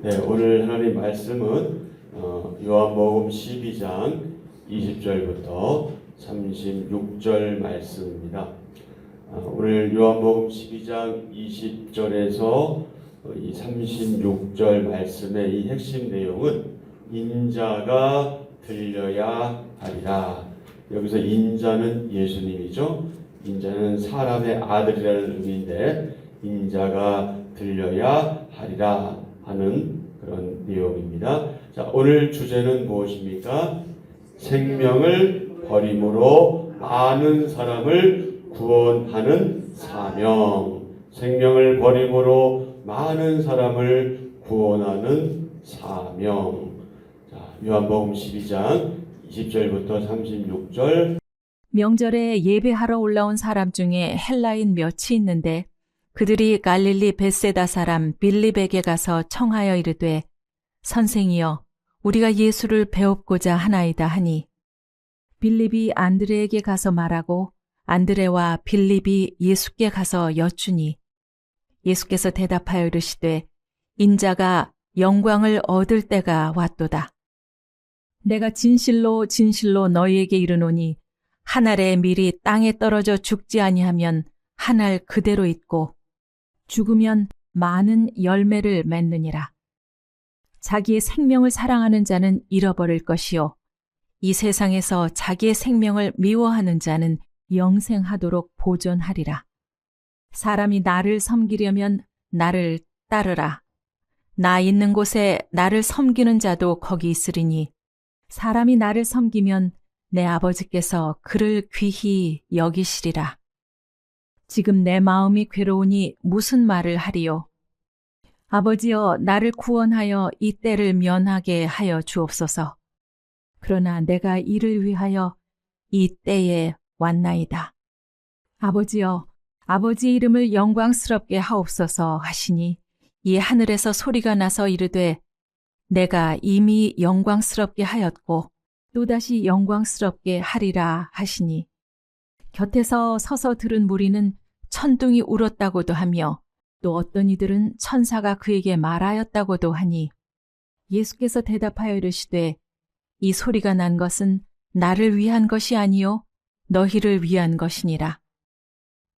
네, 오늘 하나님 말씀은 요한복음 12장 20절부터 36절 말씀입니다. 오늘 요한복음 12장 20절에서 이 36절 말씀의 이 핵심 내용은 인자가 들려야 하리라. 여기서 인자는 예수님이죠. 인자는 사람의 아들이라는 의미인데 인자가 들려야 하리라 하는 그런 내용입니다. 자, 오늘 주제는 무엇입니까? 생명을 버림으로 많은 사람을 구원하는 사명. 생명을 버림으로 많은 사람을 구원하는 사명. 자, 요한복음 12장 20절부터 36절. 명절에 예배하러 올라온 사람 중에 헬라인 몇이 있는데 그들이 갈릴리 벳세다 사람 빌립에게 가서 청하여 이르되 선생이여 우리가 예수를 배웁고자 하나이다 하니 빌립이 안드레에게 가서 말하고 안드레와 빌립이 예수께 가서 여쭈니 예수께서 대답하여 이르시되 인자가 영광을 얻을 때가 왔도다. 내가 진실로 진실로 너희에게 이르노니 한 알의 밀이 땅에 떨어져 죽지 아니하면 한 알 그대로 있고 죽으면 많은 열매를 맺느니라. 자기의 생명을 사랑하는 자는 잃어버릴 것이요 이 세상에서 자기의 생명을 미워하는 자는 영생하도록 보존하리라. 사람이 나를 섬기려면 나를 따르라. 나 있는 곳에 나를 섬기는 자도 거기 있으리니 사람이 나를 섬기면 내 아버지께서 그를 귀히 여기시리라. 지금 내 마음이 괴로우니 무슨 말을 하리요? 아버지여 나를 구원하여 이 때를 면하게 하여 주옵소서. 그러나 내가 이를 위하여 이 때에 왔나이다. 아버지여 아버지 이름을 영광스럽게 하옵소서 하시니 이 하늘에서 소리가 나서 이르되 내가 이미 영광스럽게 하였고 또다시 영광스럽게 하리라 하시니 곁에서 서서 들은 무리는 천둥이 울었다고도 하며 또 어떤 이들은 천사가 그에게 말하였다고도 하니 예수께서 대답하여 이르시되 이 소리가 난 것은 나를 위한 것이 아니요 너희를 위한 것이니라.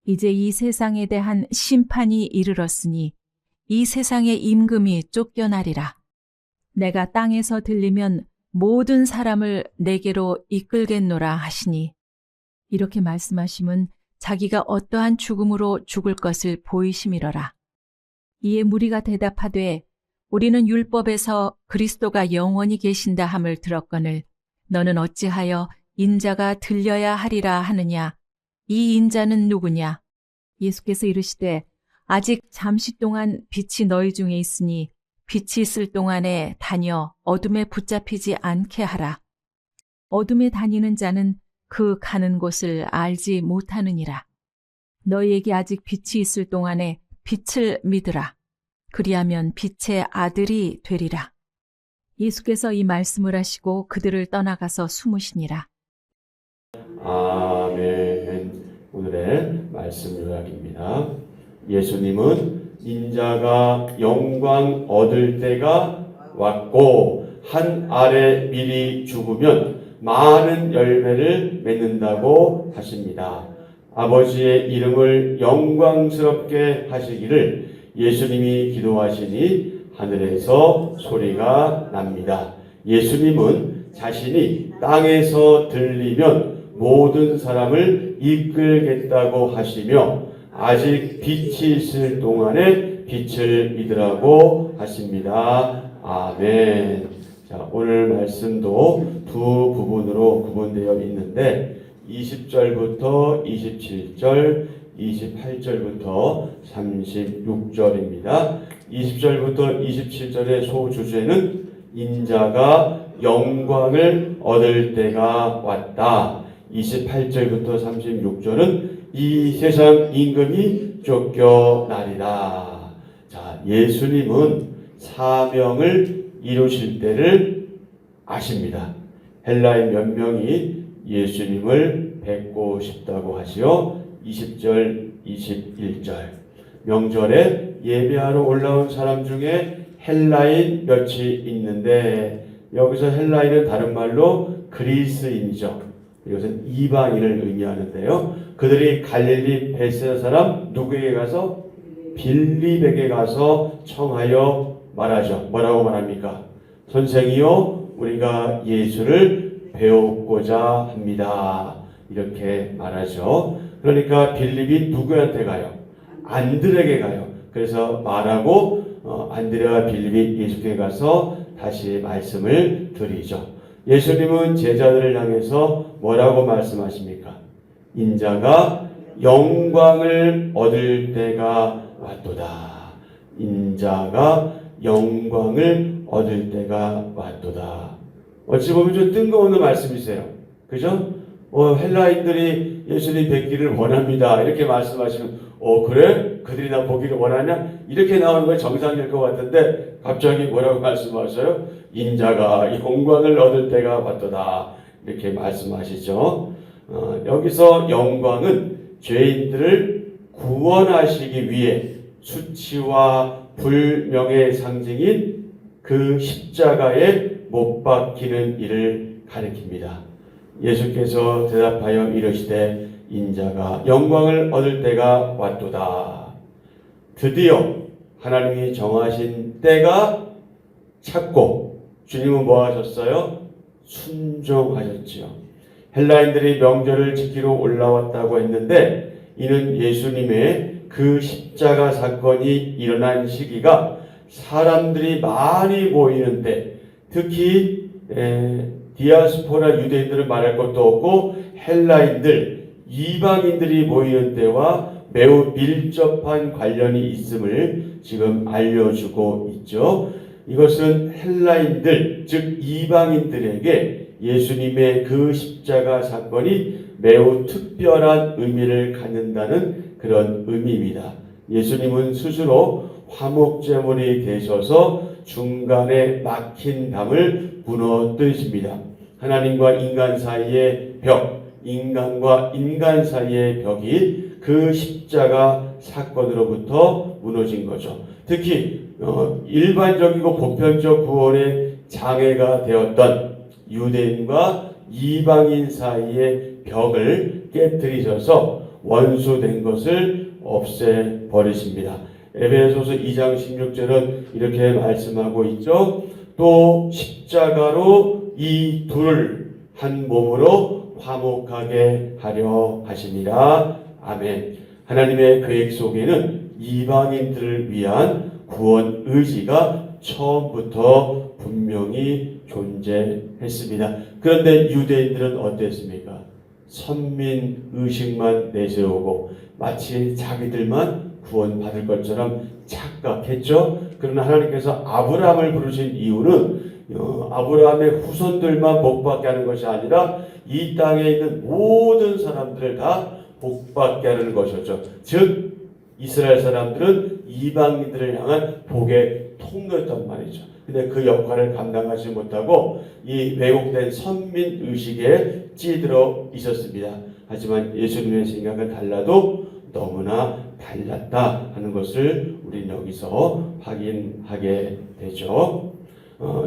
이제 이 세상에 대한 심판이 이르렀으니 이 세상의 임금이 쫓겨나리라. 내가 땅에서 들리면 모든 사람을 내게로 이끌겠노라 하시니 이렇게 말씀하심은 자기가 어떠한 죽음으로 죽을 것을 보이심이러라. 이에 무리가 대답하되 우리는 율법에서 그리스도가 영원히 계신다 함을 들었거늘 너는 어찌하여 인자가 들려야 하리라 하느냐. 이 인자는 누구냐? 예수께서 이르시되 아직 잠시 동안 빛이 너희 중에 있으니 빛이 있을 동안에 다녀 어둠에 붙잡히지 않게 하라. 어둠에 다니는 자는 그 가는 곳을 알지 못하느니라. 너희에게 아직 빛이 있을 동안에 빛을 믿으라. 그리하면 빛의 아들이 되리라. 예수께서 이 말씀을 하시고 그들을 떠나가서 숨으시니라. 아멘. 오늘의 말씀 요약입니다. 예수님은 인자가 영광 얻을 때가 왔고 한 알의 밀이 죽으면 많은 열매를 맺는다고 하십니다. 아버지의 이름을 영광스럽게 하시기를 예수님이 기도하시니 하늘에서 소리가 납니다. 예수님은 자신이 땅에서 들리면 모든 사람을 이끌겠다고 하시며 아직 빛이 있을 동안에 빛을 믿으라고 하십니다. 아멘. 자, 오늘 말씀도 두 부분으로 구분되어 있는데 20절부터 27절, 28절부터 36절입니다. 20절부터 27절의 소주제는 인자가 영광을 얻을 때가 왔다. 28절부터 36절은 이 세상 임금이 쫓겨나리라. 자, 예수님은 사명을 이루실 때를 아십니다. 헬라인 몇 명이 예수님을 뵙고 싶다고 하시오. 20절, 21절. 명절에 예배하러 올라온 사람 중에 헬라인 몇이 있는데 여기서 헬라인은 다른 말로 그리스인이죠. 이것은 이방인을 의미하는데요. 그들이 갈릴리 베세다 사람 누구에게 가서 빌립에게 가서 청하여 말하죠. 뭐라고 말합니까? 선생이요, 우리가 예수를 배우고자 합니다. 이렇게 말하죠. 그러니까 빌립이 누구한테 가요? 안드레에게 가요. 그래서 말하고 안드레와 빌립이 예수께 가서 다시 말씀을 드리죠. 예수님은 제자들을 향해서 뭐라고 말씀하십니까? 인자가 영광을 얻을 때가 왔도다. 인자가 영광을 얻을 때가 왔도다. 어찌 보면 좀 뜬금없는 말씀이세요. 그죠? 헬라인들이 예수님 뵙기를 원합니다. 이렇게 말씀하시면 그래? 그들이 나 보기를 원하냐? 이렇게 나오는 건 정상일 것 같은데 갑자기 뭐라고 말씀하셔요? 인자가 영광을 얻을 때가 왔도다. 이렇게 말씀하시죠. 여기서 영광은 죄인들을 구원하시기 위해 수치와 불명의 상징인 그 십자가에 못 박히는 일을 가리킵니다. 예수께서 대답하여 이르시되 인자가 영광을 얻을 때가 왔도다. 드디어 하나님이 정하신 때가 찼고 주님은 뭐 하셨어요? 순종하셨지요. 헬라인들이 명절을 지키러 올라왔다고 했는데 이는 예수님의 그 십자가 사건이 일어난 시기가 사람들이 많이 모이는 때, 특히 디아스포라 유대인들은 말할 것도 없고 헬라인들, 이방인들이 모이는 때와 매우 밀접한 관련이 있음을 지금 알려주고 있죠. 이것은 헬라인들, 즉 이방인들에게 예수님의 그 십자가 사건이 매우 특별한 의미를 갖는다는 그런 의미입니다. 예수님은 스스로 화목제물이 되셔서 중간에 막힌 담을 무너뜨리십니다. 하나님과 인간 사이의 벽, 인간과 인간 사이의 벽이 그 십자가 사건으로부터 무너진 거죠. 특히 일반적이고 보편적 구원의 장애가 되었던 유대인과 이방인 사이의 벽을 깨뜨리셔서 원수된 것을 없애버리십니다. 에베소서 2장 16절은 이렇게 말씀하고 있죠. 또 십자가로 이 둘을 한 몸으로 화목하게 하려 하시니라. 아멘. 하나님의 계획 속에는 이방인들을 위한 구원 의지가 처음부터 분명히 존재했습니다. 그런데 유대인들은 어땠습니까? 선민 의식만 내세우고 마치 자기들만 구원받을 것처럼 착각했죠. 그러나 하나님께서 아브라함을 부르신 이유는 아브라함의 후손들만 복받게 하는 것이 아니라 이 땅에 있는 모든 사람들을 다 복받게 하는 것이었죠. 즉 이스라엘 사람들은 이방인들을 향한 복의 통로였단 말이죠. 근데 그 역할을 감당하지 못하고 이 왜곡된 선민 의식에 찌들어 있었습니다. 하지만 예수님의 생각은 달라도 너무나 달랐다 하는 것을 우리는 여기서 확인하게 되죠.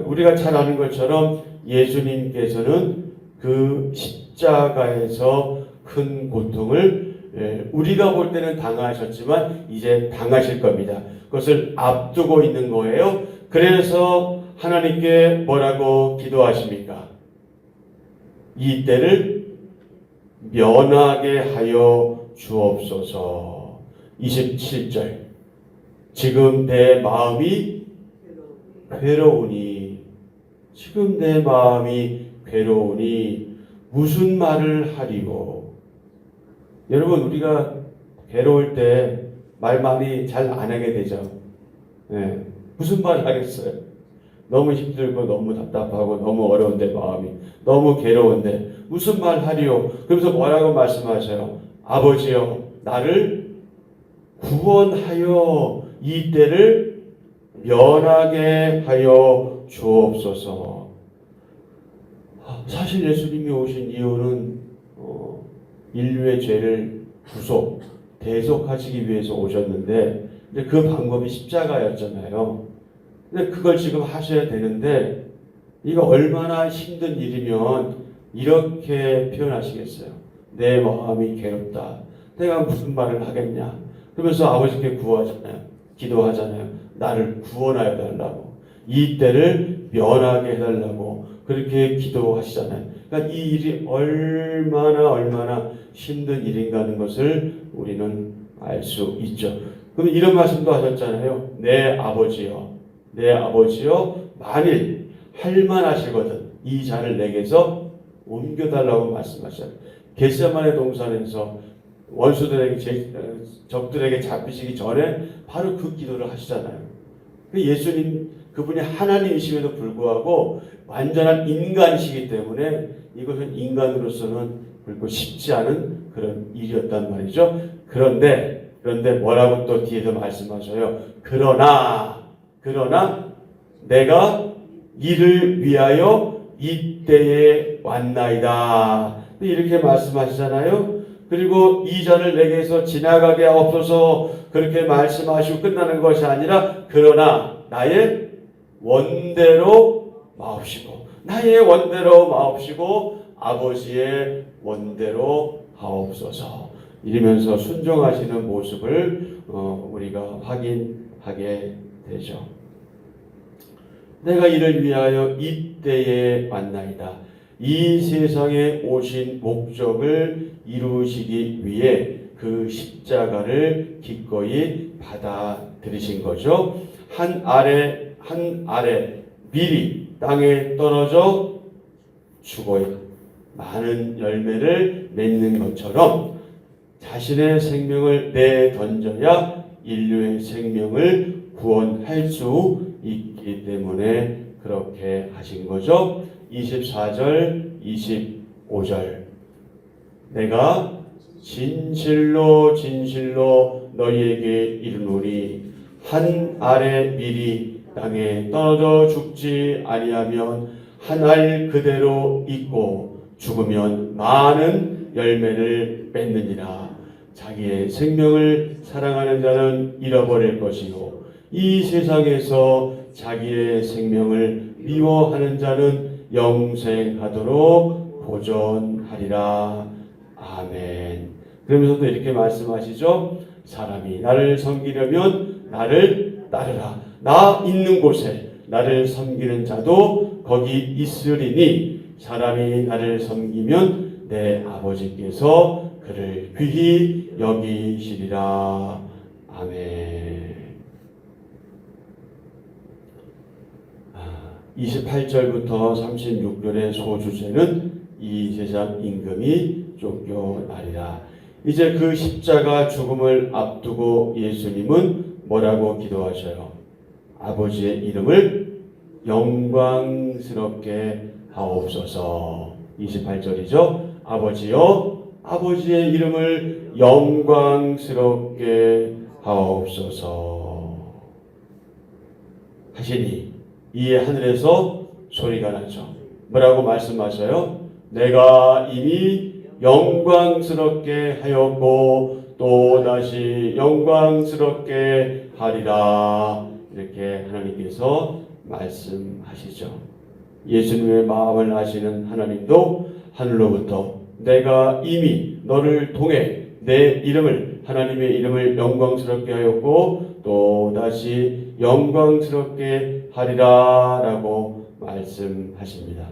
우리가 잘 아는 것처럼 예수님께서는 그 십자가에서 큰 고통을 우리가 볼 때는 당하셨지만 이제 당하실 겁니다. 그것을 앞두고 있는 거예요. 그래서 하나님께 뭐라고 기도하십니까? 이 때를 면하게 하여 주옵소서. 27절. 지금 내 마음이 괴로우니, 지금 내 마음이 괴로우니 무슨 말을 하리고. 여러분, 우리가 괴로울 때 말 많이 잘 안 하게 되죠. 네. 무슨 말을 하겠어요? 너무 힘들고 너무 답답하고 너무 어려운데 마음이 너무 괴로운데 무슨 말 하리요? 그러면서 뭐라고 말씀하셔요? 아버지여, 나를 구원하여 이 때를 면하게 하여 주옵소서. 사실 예수님이 오신 이유는 인류의 죄를 구속, 대속하시기 위해서 오셨는데 그 방법이 십자가였잖아요. 근데 그걸 지금 하셔야 되는데 이거 얼마나 힘든 일이면 이렇게 표현하시겠어요. 내 마음이 괴롭다. 내가 무슨 말을 하겠냐. 그러면서 아버지께 구하잖아요. 기도하잖아요. 나를 구원하여 달라고. 이 때를 면하게 해달라고 그렇게 기도하시잖아요. 그러니까 이 일이 얼마나 힘든 일인가 하는 것을 우리는 알 수 있죠. 그럼 이런 말씀도 하셨잖아요. 내 아버지여, 내 아버지여, 만일 할만하시거든 이 잔을 내게서 옮겨달라고 말씀하셨어요. 겟세마네 동산에서 원수들에게 적들에게 잡히시기 전에 바로 그 기도를 하시잖아요. 예수님 그분이 하나님이심에도 불구하고 완전한 인간이시기 때문에 이것은 인간으로서는 결코 쉽지 않은 그런 일이었단 말이죠. 그런데 뭐라고 또 뒤에서 말씀하셔요. 그러나 내가 이를 위하여 이때에 왔나이다. 이렇게 말씀하시잖아요. 그리고 이 잔을 내게서 지나가게 하옵소서 그렇게 말씀하시고 끝나는 것이 아니라 그러나 나의 원대로 마옵시고 나의 원대로 마옵시고 아버지의 원대로 하옵소서 이러면서 순종하시는 모습을 우리가 확인하게 되죠. 내가 이를 위하여 이때에 왔나이다. 이 세상에 오신 목적을 이루시기 위해 그 십자가를 기꺼이 받아들이신 거죠. 한 알에 미리 땅에 떨어져 죽어야 많은 열매를 맺는 것처럼 자신의 생명을 내던져야 인류의 생명을 구원할 수 있기 때문에 그렇게 하신 거죠. 24절, 25절 내가 진실로 너희에게 이르노니 한 알의 밀이 땅에 떨어져 죽지 아니하면 한 알 그대로 있고 죽으면 많은 열매를 맺느니라. 자기의 생명을 사랑하는 자는 잃어버릴 것이요 이 세상에서 자기의 생명을 미워하는 자는 영생하도록 보존하리라. 아멘. 그러면서도 이렇게 말씀하시죠. 사람이 나를 섬기려면 나를 따르라. 나 있는 곳에 나를 섬기는 자도 거기 있으리니 사람이 나를 섬기면 내 아버지께서 그를 귀히 여기시리라. 아멘. 28절부터 36절의 소주제는 이 세상 임금이 쫓겨나리라. 이제 그 십자가 죽음을 앞두고 예수님은 뭐라고 기도하셔요? 아버지의 이름을 영광스럽게 하옵소서. 28절이죠. 아버지여, 아버지의 이름을 영광스럽게 하옵소서 하시니 이에 하늘에서 소리가 나죠. 뭐라고 말씀하셔요? 내가 이미 영광스럽게 하였고 또 다시 영광스럽게 하리라. 이렇게 하나님께서 말씀하시죠. 예수님의 마음을 아시는 하나님도 하늘로부터 내가 이미 너를 통해 내 이름을 하나님의 이름을 영광스럽게 하였고 또 다시 영광스럽게 하리라 라고 말씀하십니다.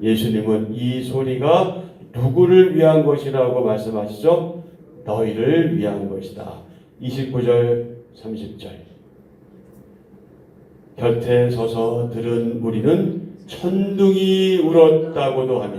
예수님은 이 소리가 누구를 위한 것이라고 말씀하시죠? 너희를 위한 것이다. 29절 30절 곁에 서서 들은 무리는 천둥이 울었다고도 하며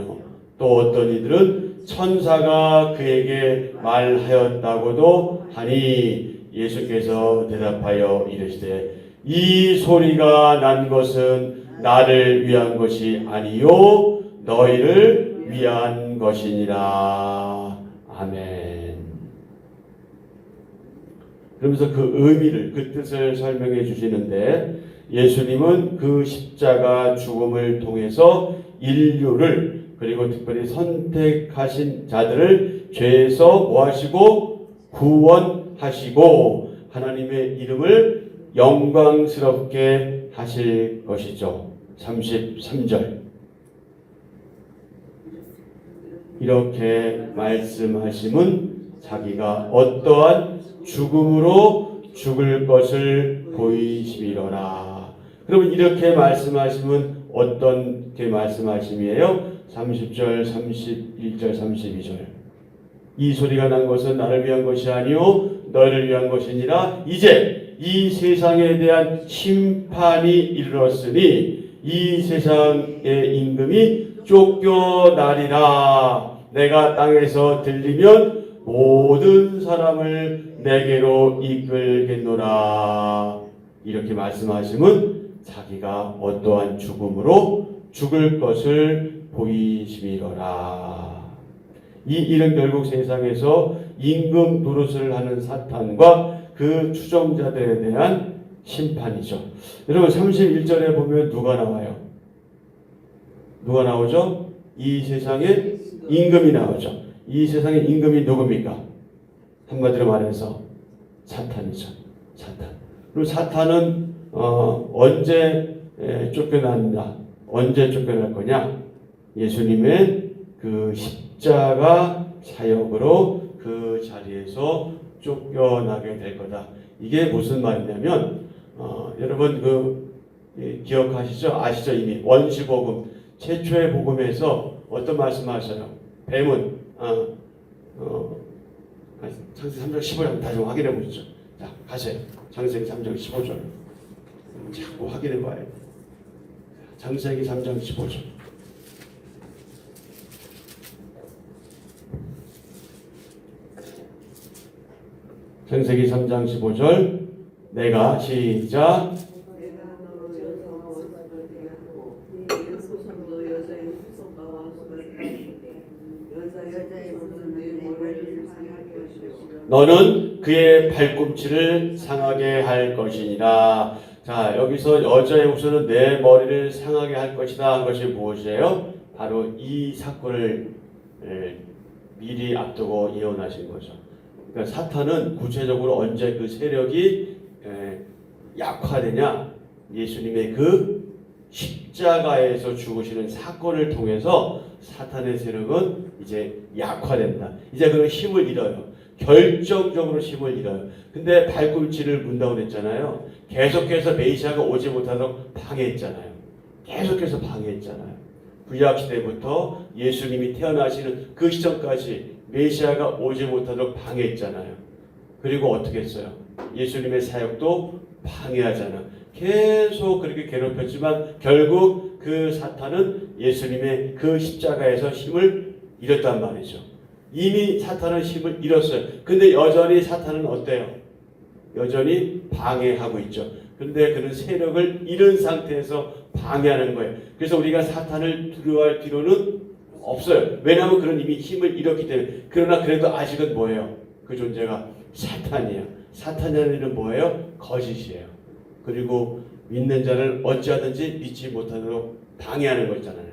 또 어떤 이들은 천사가 그에게 말하였다고도 하니 예수께서 대답하여 이르시되 이 소리가 난 것은 나를 위한 것이 아니요 너희를 위한 것이니라. 아멘. 그러면서 그 의미를 그 뜻을 설명해 주시는데 예수님은 그 십자가 죽음을 통해서 인류를 그리고 특별히 선택하신 자들을 죄에서 뭐하시고 구원하시고 하나님의 이름을 영광스럽게 하실 것이죠. 33절. 이렇게 말씀하심은 자기가 어떠한 죽음으로 죽을 것을 보이심이로라. 그러면 이렇게 말씀하심은 어떤 게 말씀하심이에요? 30절, 31절, 32절. 이 소리가 난 것은 나를 위한 것이 아니요 너를 위한 것이니라. 이제 이 세상에 대한 심판이 이르렀으니 이 세상의 임금이 쫓겨나리라. 내가 땅에서 들리면 모든 사람을 내게로 이끌겠노라. 이렇게 말씀하시면 자기가 어떠한 죽음으로 죽을 것을 보이심이로라. 이 일은 결국 세상에서 임금 노릇을 하는 사탄과 그 추종자들에 대한 심판이죠. 여러분 31절에 보면 누가 나와요? 누가 나오죠? 이 세상에 임금이 나오죠. 이 세상의 임금이 누굽니까? 한마디로 말해서 사탄이죠. 사탄. 그리고 사탄은 언제 쫓겨난다? 언제 쫓겨날 거냐? 예수님의 그 십자가 사역으로 그 자리에서 쫓겨나게 될 거다. 이게 무슨 말이냐면 여러분 기억하시죠? 아시죠? 이미 원시복음 최초의 복음에서 어떤 말씀하셔요? 뱀은 창세기 3장 15절 다시 확인해 보시죠. 자, 가세요. 창세기 3장 15절. 자꾸 확인해 봐요. 창세기 3장 15절. 창세기 3장 15절. 내가 시작. 너는 그의 발꿈치를 상하게 할 것이니라. 자, 여기서 여자의 후손은 내 머리를 상하게 할 것이다 한 것이 무엇이에요? 바로 이 사건을 미리 앞두고 예언하신 거죠. 그러니까 사탄은 구체적으로 언제 그 세력이 약화되냐? 예수님의 그 십자가에서 죽으시는 사건을 통해서 사탄의 세력은 이제 약화된다. 이제 그 힘을 잃어요. 결정적으로 힘을 잃어요. 근데 발꿈치를 문다고 그랬잖아요. 계속해서 메시아가 오지 못하도록 방해했잖아요. 계속해서 방해했잖아요. 구약시대부터 예수님이 태어나시는 그 시점까지 메시아가 오지 못하도록 방해했잖아요. 그리고 어떻게 했어요? 예수님의 사역도 방해하잖아. 계속 그렇게 괴롭혔지만 결국 그 사탄은 예수님의 그 십자가에서 힘을 잃었단 말이죠. 이미 사탄은 힘을 잃었어요. 근데 여전히 사탄은 어때요? 여전히 방해하고 있죠. 근데 그는 세력을 잃은 상태에서 방해하는 거예요. 그래서 우리가 사탄을 두려워할 필요는 없어요. 왜냐하면 그는 이미 힘을 잃었기 때문에. 그러나 그래도 아직은 뭐예요? 그 존재가 사탄이에요. 사탄이라는 일은 뭐예요? 거짓이에요. 그리고 믿는 자를 어찌하든지 믿지 못하도록 방해하는 거 있잖아요.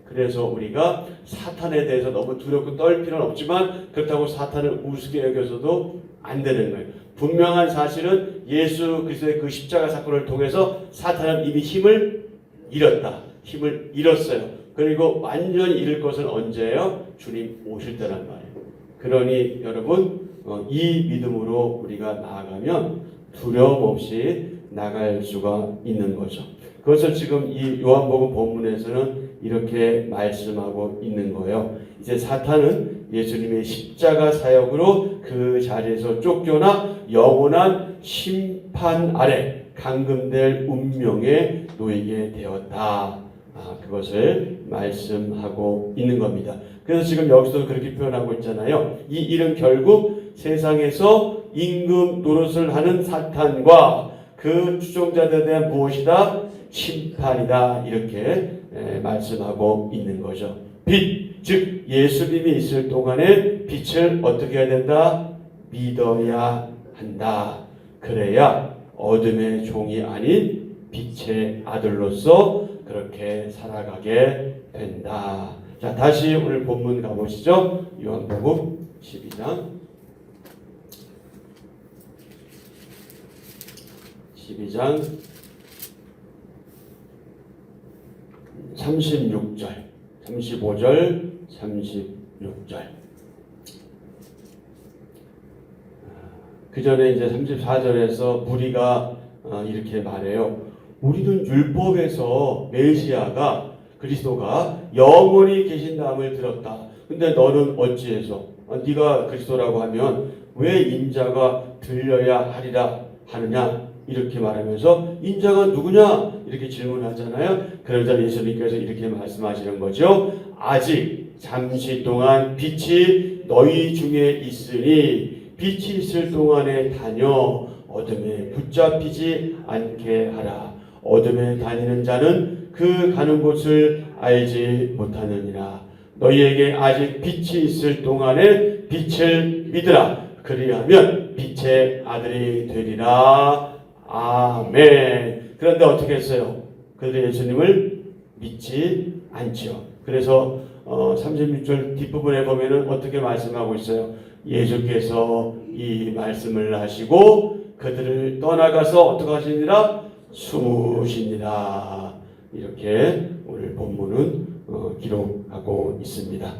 그래서 우리가 사탄에 대해서 너무 두렵고 떨 필요는 없지만 그렇다고 사탄을 우습게 여겨서도 안 되는 거예요. 분명한 사실은 예수 그리스도의 그 십자가 사건을 통해서 사탄은 이미 힘을 잃었다. 힘을 잃었어요. 그리고 완전히 잃을 것은 언제예요? 주님 오실 때란 말이에요. 그러니 여러분 이 믿음으로 우리가 나아가면 두려움 없이 나갈 수가 있는 거죠. 그것을 지금 이 요한복음 본문에서는 이렇게 말씀하고 있는 거예요. 이제 사탄은 예수님의 십자가 사역으로 그 자리에서 쫓겨나 영원한 심판 아래 감금될 운명에 놓이게 되었다. 그것을 말씀하고 있는 겁니다. 그래서 지금 여기서 그렇게 표현하고 있잖아요. 이 일은 결국 세상에서 임금 노릇을 하는 사탄과 그 추종자들에 대한 무엇이다? 심판이다. 이렇게 말씀하고 있는 거죠. 빛, 즉 예수님이 있을 동안에 빛을 어떻게 해야 된다? 믿어야 한다. 그래야 어둠의 종이 아닌 빛의 아들로서 그렇게 살아가게 된다. 자, 다시 오늘 본문 가보시죠. 요한복음 12장 12장 36절, 35절, 36절. 그 전에 이제 34절에서 무리가 이렇게 말해요. 우리는 율법에서 메시아가 그리스도가 영원히 계신다함을 들었다. 근데 너는 어찌해서 네가 그리스도라고 하면 왜 인자가 들려야 하리라 하느냐 이렇게 말하면서 인자가 누구냐 이렇게 질문하잖아요. 그러자 예수님께서 이렇게 말씀하시는 거죠. 아직 잠시 동안 빛이 너희 중에 있으니 빛이 있을 동안에 다녀 어둠에 붙잡히지 않게 하라. 어둠에 다니는 자는 그 가는 곳을 알지 못하느니라. 너희에게 아직 빛이 있을 동안에 빛을 믿으라. 그리하면 빛의 아들이 되리라. 아멘. 그런데 어떻게 했어요? 그들이 예수님을 믿지 않죠. 그래서 36절 뒷부분에 보면은 어떻게 말씀하고 있어요? 예수께서 이 말씀을 하시고 그들을 떠나가서 어떻게 하시니라? 숨으시니라. 이렇게 오늘 본문은 기록하고 있습니다.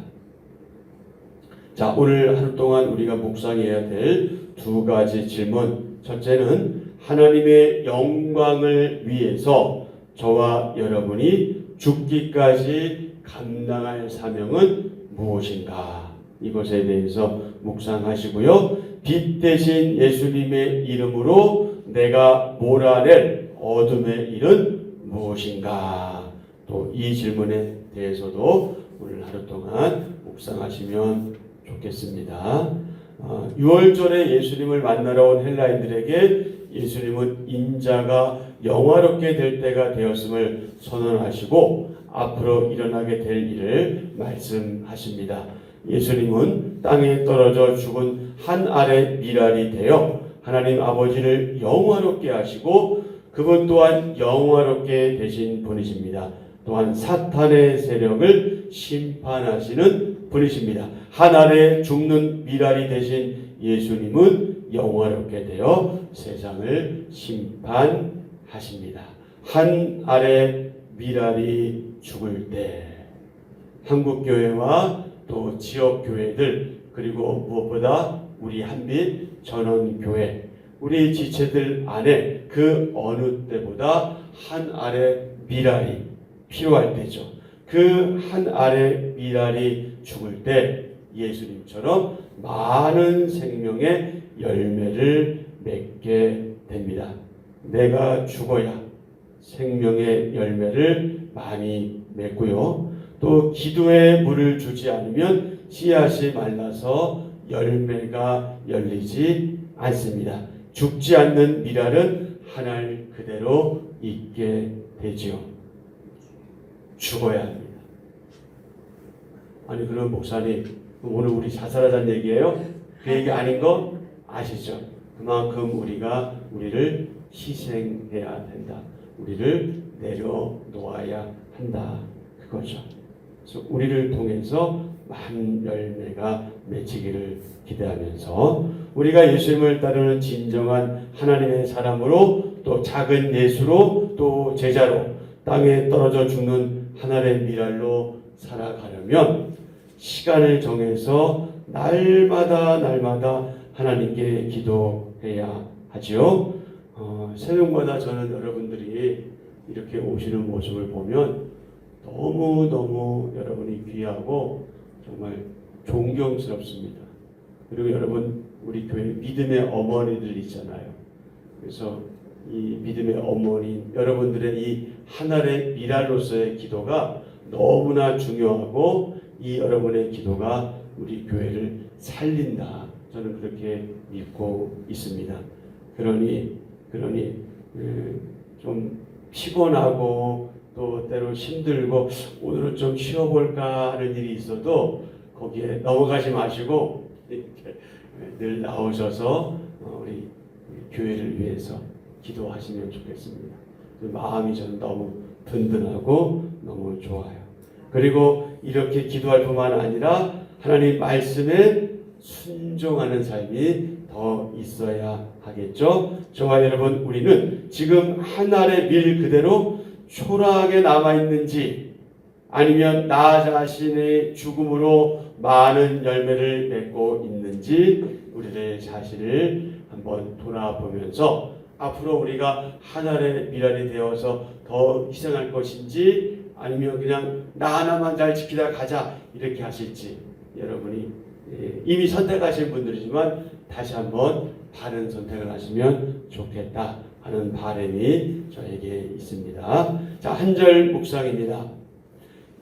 자, 오늘 하루 동안 우리가 묵상해야 될 두 가지 질문. 첫째는 하나님의 영광을 위해서 저와 여러분이 죽기까지 감당할 사명은 무엇인가? 이것에 대해서 묵상하시고요. 빛 대신 예수님의 이름으로 내가 몰아낼 어둠의 일은 무엇인가? 또 이 질문에 대해서도 오늘 하루 동안 묵상하시면 좋겠습니다. 6월절에 예수님을 만나러 온 헬라인들에게 예수님은 인자가 영화롭게 될 때가 되었음을 선언하시고 앞으로 일어나게 될 일을 말씀하십니다. 예수님은 땅에 떨어져 죽은 한 알의 미랄이 되어 하나님 아버지를 영화롭게 하시고 그분 또한 영화롭게 되신 분이십니다. 또한 사탄의 세력을 심판하시는 분이십니다. 한 알에 죽는 미랄이 되신 예수님은 영화롭게 되어 세상을 심판하십니다. 한 알의 미랄이 죽을 때 한국교회와 또 지역교회들 그리고 무엇보다 우리 한빛 전원교회 우리 지체들 안에 그 어느 때보다 한 알의 미랄이 필요할 때죠. 그 한 알의 미랄이 죽을 때 예수님처럼 많은 생명의 열매를 맺게 됩니다. 내가 죽어야 생명의 열매를 많이 맺고요. 또 기도에 물을 주지 않으면 씨앗이 말라서 열매가 열리지 않습니다. 죽지 않는 미랄은 한 알 그대로 있게 되지요. 죽어야 합니다. 아니 그럼 목사님 오늘 우리 자살하자는 얘기예요? 그 얘기 아닌 거 아시죠? 그만큼 우리를 희생해야 된다. 우리를 내려놓아야 한다. 그거죠. 그래서 우리를 통해서 많은 열매가 맺히기를 기대하면서 우리가 예수님을 따르는 진정한 하나님의 사람으로 또 작은 예수로 또 제자로 땅에 떨어져 죽는 하나의 미랄로 살아가려면 시간을 정해서 날마다 하나님께 기도해야 하지요. 새벽마다 저는 여러분들이 이렇게 오시는 모습을 보면 너무 여러분이 귀하고 정말 존경스럽습니다. 그리고 여러분 우리 교회 믿음의 어머니들 있잖아요. 그래서 이 믿음의 어머니 여러분들의 이 하나의 미랄로서의 기도가 너무나 중요하고 이 여러분의 기도가 우리 교회를 살린다. 저는 그렇게 믿고 있습니다. 그러니 좀 피곤하고 또 때로 힘들고 오늘은 좀 쉬어볼까 하는 일이 있어도 거기에 넘어가지 마시고 늘 나오셔서 우리 교회를 위해서 기도하시면 좋겠습니다. 그 마음이 저는 너무 든든하고 너무 좋아요. 그리고 이렇게 기도할 뿐만 아니라 하나님 말씀에 순종하는 삶이 더 있어야 하겠죠. 저와 여러분 우리는 지금 한 알의 밀 그대로 초라하게 남아있는지 아니면 나 자신의 죽음으로 많은 열매를 맺고 있는지 우리의 자신을 한번 돌아보면서 앞으로 우리가 하나의 미랄이 되어서 더 희생할 것인지 아니면 그냥 나 하나만 잘 지키다 가자 이렇게 하실지 여러분이 이미 선택하신 분들이지만 다시 한번 바른 선택을 하시면 좋겠다 하는 바람이 저에게 있습니다. 자, 한 절 묵상입니다.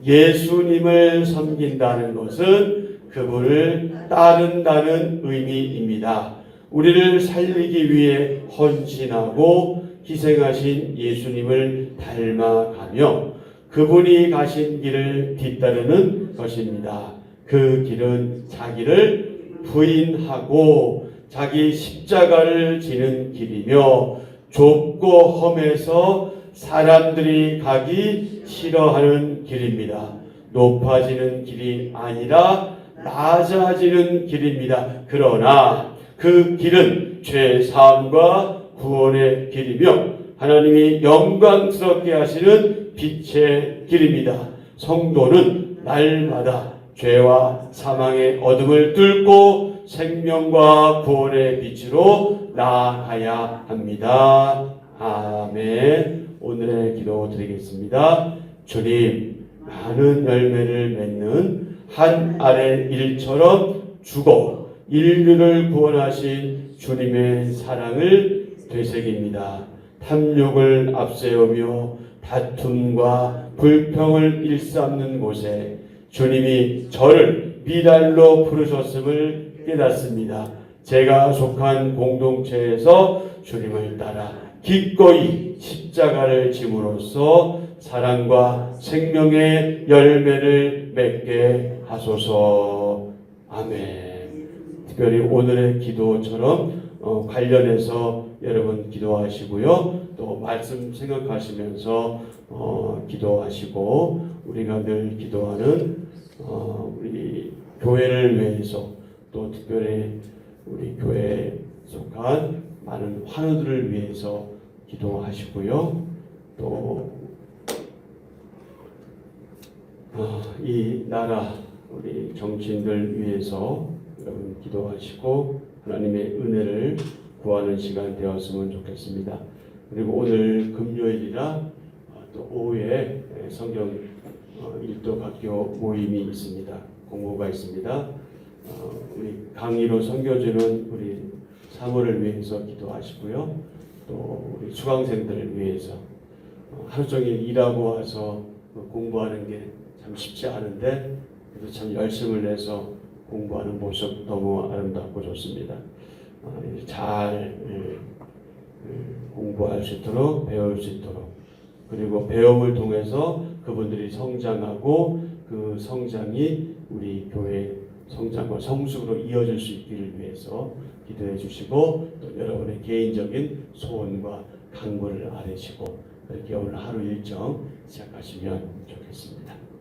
예수님을 섬긴다는 것은 그분을 따른다는 의미입니다. 우리를 살리기 위해 헌신하고 희생하신 예수님을 닮아가며 그분이 가신 길을 뒤따르는 것입니다. 그 길은 자기를 부인하고 자기 십자가를 지는 길이며 좁고 험해서 사람들이 가기 싫어하는 길입니다. 높아지는 길이 아니라 낮아지는 길입니다. 그러나 그 길은 죄사함과 구원의 길이며 하나님이 영광스럽게 하시는 빛의 길입니다. 성도는 날마다 죄와 사망의 어둠을 뚫고 생명과 구원의 빛으로 나아가야 합니다. 아멘. 오늘의 기도 드리겠습니다. 주님, 많은 열매를 맺는 한 알의 일처럼 죽어 인류를 구원하신 주님의 사랑을 되새깁니다. 탐욕을 앞세우며 다툼과 불평을 일삼는 곳에 주님이 저를 미랄로 부르셨음을 깨닫습니다. 제가 속한 공동체에서 주님을 따라 기꺼이 십자가를 짐으로써 사랑과 생명의 열매를 맺게 하소서. 아멘. 특별히 오늘의 기도처럼 관련해서 여러분 기도하시고요. 또 말씀 생각하시면서 기도하시고 우리가 늘 기도하는 우리 교회를 위해서 또 특별히 우리 교회에 속한 많은 환우들을 위해서 기도하시고요. 또 이 나라 우리 정치인들 위해서 여러분 기도하시고 하나님의 은혜를 구하는 시간 되었으면 좋겠습니다. 그리고 오늘 금요일이라 또 오후에 성경 일도학교 모임이 있습니다. 공부가 있습니다. 우리 강의로 섬겨주는 우리 사모를 위해서 기도하시고요. 또 우리 수강생들을 위해서 하루 종일 일하고 와서 공부하는 게 참 쉽지 않은데 그래도 참 열심을 내서 공부하는 모습 너무 아름답고 좋습니다. 잘 공부할 수 있도록 배울 수 있도록 그리고 배움을 통해서 그분들이 성장하고 그 성장이 우리 교회 성장과 성숙으로 이어질 수 있기를 위해서 기도해 주시고 또 여러분의 개인적인 소원과 간구를 아뢰시고 그렇게 오늘 하루 일정 시작하시면 좋겠습니다.